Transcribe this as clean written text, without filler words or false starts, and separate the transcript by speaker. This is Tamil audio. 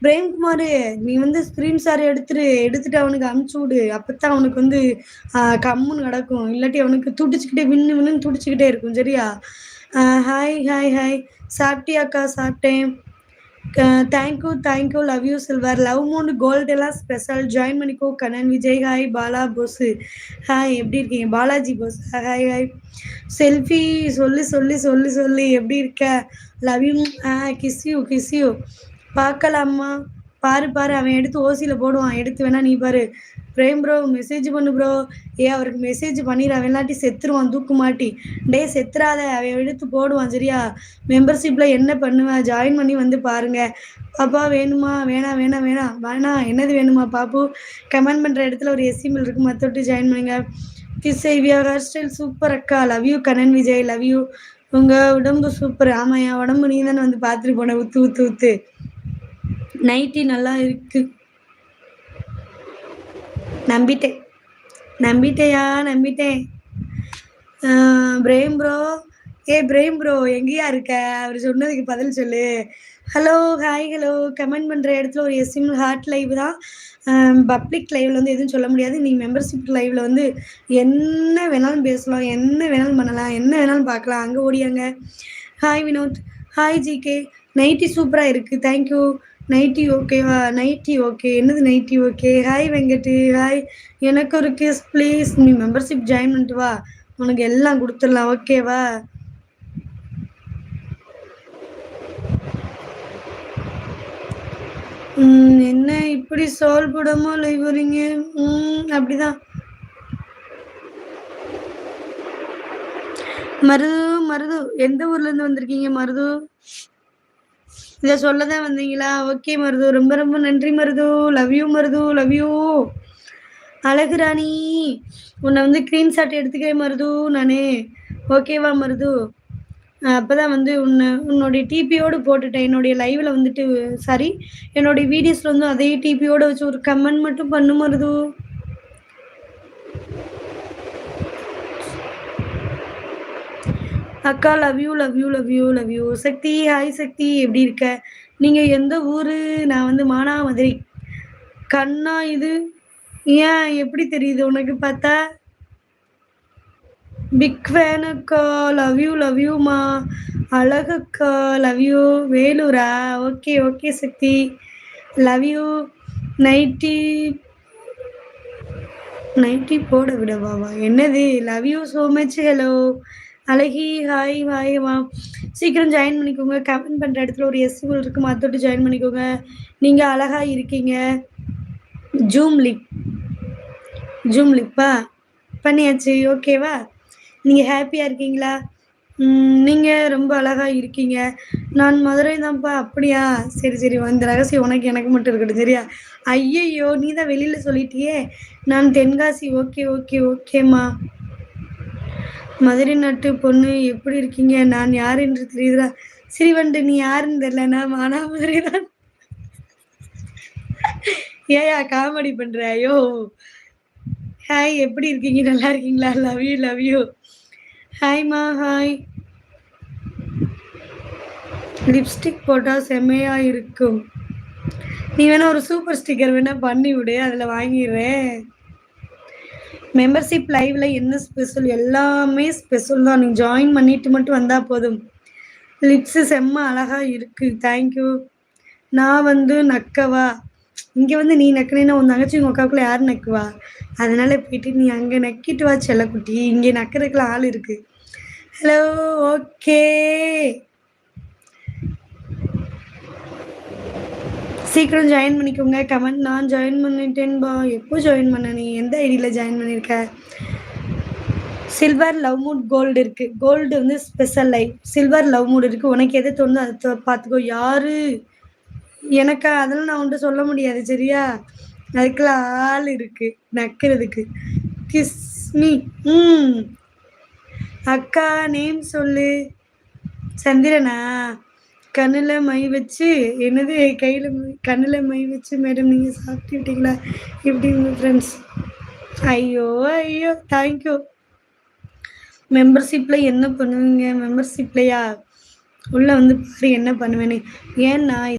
Speaker 1: பிரேம்குமார், நீ வந்து ஸ்கிரீன்ஷாட் எடுத்துட்டு அவனுக்கு அனுப்பிச்சு விடு. அப்பதான் அவனுக்கு வந்து கம்முன்னு கிடக்கும். இல்லாட்டி அவனுக்கு துடிச்சுக்கிட்டே வின்னு வின்னு துடிச்சுக்கிட்டே இருக்கும். சரியா? Hi hi hi. சாப்பிட்டியாக்கா? சாப்பிட்டேன். Thank you love you silver. Love moon gold எல்லாம் ஸ்பெஷல். ஜாயின் பண்ணிக்கோ கண்ணன் விஜய். ஹாய் பாலா போஸ். ஹாய், எப்படி இருக்கீங்க? Balaji Bose. Hi hi. Selfie சொல்லி எப்படி இருக்க? Love you. Kiss you. பார்க்கலாமா? பாரு அவன் எடுத்து ஓசியில் போடுவான். எடுத்து வேணா நீ பாரு. பிரேம் ப்ரோ மெசேஜ் பண்ணு ப்ரோ. அவருக்கு மெசேஜ் பண்ணிடு. அவன் இல்லாட்டி செத்துருவான் தூக்கு மாட்டி. டே செத்துறாத, அவன் எடுத்து போடுவான். சரியா? மெம்பர்ஷிப்பில் என்ன பண்ணுவேன்? ஜாயின் பண்ணி வந்து பாருங்க. பாப்பா வேணுமா? வேணாம். என்னது வேணுமா பாப்பு? கமெண்ட் பண்ணுற இடத்துல ஒரு எஸ்இமெயில் இருக்கு, மற்றொட்டு ஜாயின் பண்ணுங்க. கிஸ் ஐவியா. ஹேர் ஸ்டைல் சூப்பர் அக்கா. Love you Kannan Vijay. Love you. உங்கள் உடம்பு சூப்பர். ஆமாம், என் உடம்பு நீ தானே வந்து பார்த்துட்டு போன. ஊத்து நைட்டி நல்லா இருக்கு. நம்பிட்டேன். பிரேம் ப்ரோ எங்கேயா இருக்க? அவர் சொன்னதுக்கு பதில் சொல்லு. ஹலோ கமெண்ட் பண்ணுற இடத்துல ஒரு எஸ்எம் ஹார்ட் லைவ் தான். பப்ளிக் லைவில் வந்து எதுவும் சொல்ல முடியாது. நீ மெம்பர்ஷிப் லைவில் வந்து என்ன வேணாலும் பேசலாம், என்ன வேணாலும் பண்ணலாம், என்ன வேணாலும் பார்க்கலாம். அங்கே ஓடியாங்க. Hi Vinod. Hi GK. Nighty சூப்பராக இருக்குது. தேங்க்யூ. நைட்டி ஓகேவா? Nighty okay. என்னது nighty okay? Hi Venkat. Hi. எனக்கு ஒரு கிஸ் ப்ளீஸ். நீ மெம்பர்ஷிப் ஜாயின் பண்ணிட்டு வா, உனக்கு எல்லாம் கொடுத்துடலாம். ஓகேவா? என்ன இப்படி சோல் போடாம லைவ் வரீங்க? அப்படிதான். மருது எந்த ஊர்ல இருந்து வந்திருக்கீங்க மருது? இதை சொல்லதான் வந்தீங்களா? ஓகே மருது, ரொம்ப ரொம்ப நன்றி மருது. Love you. அழகு ராணி, உன்னை வந்து ஸ்க்ரீன்ஷாட் எடுத்துக்கிறேன் மருது நானே. ஓகேவா மருது? அப்போதான் வந்து உன்னுடைய டிபியோடு போட்டுட்டேன். என்னுடைய லைவில் வந்துட்டு சாரி, என்னுடைய வீடியோஸில் வந்து அதே டிபியோடு வச்சு ஒரு கமெண்ட் மட்டும் பண்ணு மருது. அக்கா லவ் யூ. சக்தி. ஹாய் சக்தி, எப்படி இருக்க? நீங்கள் எந்த ஊர்? நான் வந்து மானாமதுரை. கண்ணா இது ஏன் எப்படி தெரியுது உனக்கு பார்த்தா? பிக் ஃபேன் அக்கா. லவ் யூமா. அழகக்கா. Love you. வேலூரா? Okay Sakthi. Love you. Nighty போட விடவாவா? என்னது? Love you so much. Hello அழகி. ஹாய்மா. சீக்கிரம் ஜாயின் பண்ணிக்கோங்க. கமெண்ட் பண்ணுற இடத்துல ஒரு எஸ்எல் இருக்குது, மற்றொட்டு ஜாயின் பண்ணிக்கோங்க. நீங்கள் அழகாக இருக்கீங்க. ஜூம் லிப்பா பண்ணியாச்சு. ஓகேவா? நீங்கள் ஹாப்பியாக இருக்கீங்களா? நீங்கள் ரொம்ப அழகாக இருக்கீங்க. நான் மதுரை தான்ப்பா. அப்படியா? சரி அந்த ரகசியம் உனக்கு எனக்கு மட்டும் இருக்கட்டும். சரியா? ஐயையோ, நீ தான் வெளியில் சொல்லிட்டியே. நான் தென்காசி. ஓகேம்மா. மதுரை நாட்டு பொண்ணு எப்படி இருக்கீங்க? நான் யார் என்று தெரியுதா? சிறிவண்டு, நீ யாருன்னு தெரியல. நான் மானாமதுரை தான். ஏயா காமெடி பண்ற? ஐயோ. ஹாய், எப்படி இருக்கீங்க? நல்லா இருக்கீங்களா? Love you. ஹாய்மா. ஹாய். லிப்ஸ்டிக் போட்டால் செம்மையா இருக்கும். நீ வேணா ஒரு சூப்பர் ஸ்டிக்கர் வேணா பண்ணி விடு, அதில் வாங்கிடுறேன். மெம்பர்ஷிப் லைவ்ல என்ன ஸ்பெஷல்? எல்லாமே ஸ்பெஷல் தான். நீ ஜாயின் பண்ணிட்டு மட்டும் வந்தா போதும். லிப்ஸு செம்ம அழகா இருக்கு. தேங்க்யூ. நான் வந்து நக்கவா? இங்கே வந்து நீ நக்கினா உன் தங்கச்சி உங்கள் அக்காவுக்குள்ள யார் நக்குவா? அதனால போயிட்டு நீ அங்கே நக்கிட்டு வா செல்லக்குட்டி. இங்கே நக்கிறதுக்குலாம் ஆள் இருக்கு. ஹலோ. ஓகே, சீக்கிரம் ஜாயின் பண்ணிக்கோங்க. கமெண்ட். நான் ஜாயின் பண்ணிட்டேன்பா. எப்போ ஜாயின் பண்ண? நீ எந்த ஐடியில் ஜாயின் பண்ணியிருக்க? சில்வர் லவ் மூட் கோல்டு இருக்குது. கோல்டு வந்து special life. Silver love mood இருக்குது. உனக்கு எது தோணுதோ அதை பார்த்துக்கோ. யாரு எனக்கா? அதெல்லாம் நான் உன்ட்டு சொல்ல முடியாது. சரியா? அதுக்கெல்லாம் ஆள் இருக்குது நக்கிறதுக்கு. கிஸ்மி. அக்கா நேம் சொல்லு. சந்திரனா? கண்ணில் மை வச்சு. என்னது? கண்ணில் மை வச்சு. மேடம் நீங்கள் சாப்பிட்டு விட்டீங்களா? எப்படி உங்கள் ஃப்ரெண்ட்ஸ்? ஐயோ தேங்க்யூ. மெம்பர்ஷிப்பில் என்ன பண்ணுவீங்க? மெம்பர்ஷிப்லையா உள்ளே வந்து பாரு என்ன பண்ணுவேன்னு. ஏன்னா